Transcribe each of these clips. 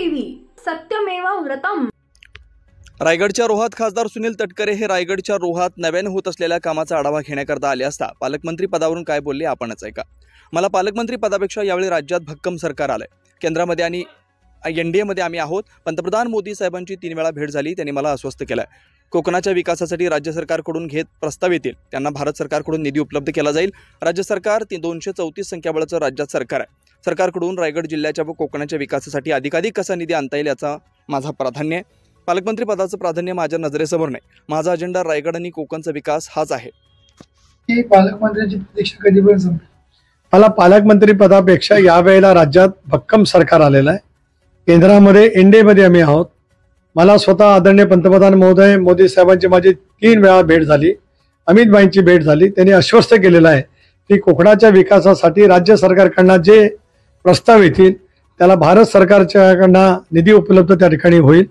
TV सत्यमेव व्रतम। रायगडच्या रोहात खासदार सुनील तटकरे हे रायगडच्या रोहात नव्याने होत असलेल्या कामाचा आढावा घेण्याकरता आले असता पालकमंत्री पदावरून काय बोलले आपणच ऐका। मला पालकमंत्री पदापेक्षा यावेळी राज्यात भक्कम सरकार आलंय। केंद्रामध्ये आणि एनडीएमध्ये आम्ही आहोत। पंतप्रधान मोदी साहेबांची 3 वेळा भेट झाली। त्यांनी मला आश्वस्त केलंय कोकणाच्या विकासासाठी राज्य सरकारकडून घेत प्रस्ताव येतील त्यांना भारत सरकारकडून निधी उपलब्ध केला जाईल। राज्य सरकार 234 संख्याबळाचं राज्यात सरकार आहे। सरकारकडून रायगड जिल्ह्याच्या व कोकणाच्या विकासासाठी अधिकाधिक कसा निधी आणता येईल याचा माझा प्राधान्य आहे। पालकमंत्री पदाचं प्राधान्य माझ्या नजरेसमोर नाही। माझा अजेंडा रायगड आणि कोकणचा विकास हाच आहे। की पालकमंत्र्यांची प्रतीक्षा कधीपर्यंत संपेल? मला पालकमंत्री पदापेक्षा यावेळेला राज्यात भक्कम सरकार आलेलं आहे। केंद्रामध्ये एनडीएमध्ये आम्ही आहोत। मला स्वतः आदरणीय पंतप्रधान महोदय मोदी साहेबांची माझी 3 वेळा भेट झाली। अमित भाईंची भेट झाली। त्यांनी आश्वस्त केलेलं आहे की कोकणाच्या विकासासाठी राज्य सरकारकडून जे प्रस्ताव येतील त्याला भारत सरकारच्याकडून निधी उपलब्ध त्या ठिकाणी होईल।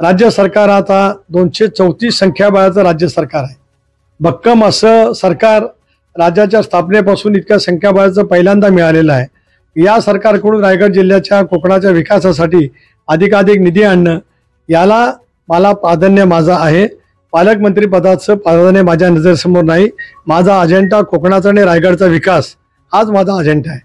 राज्य सरकार आता 234 संख्याबळाचं राज्य सरकार आहे। भक्कम असं सरकार राज्याच्या स्थापनेपासून इतक्या संख्याबळाचं पहिल्यांदा मिळालेलं आहे। या सरकारकडून रायगड जिल्ह्याच्या कोकणाच्या विकासासाठी अधिकाधिक निधी आणणं याला मला प्राधान्य माझं आहे। पालकमंत्री पदाचं प्राधान्य माझ्या नजरेसमोर नाही। माझा अजेंडा कोकणाचा आणि रायगडचा विकास हाच माझा अजेंडा आहे।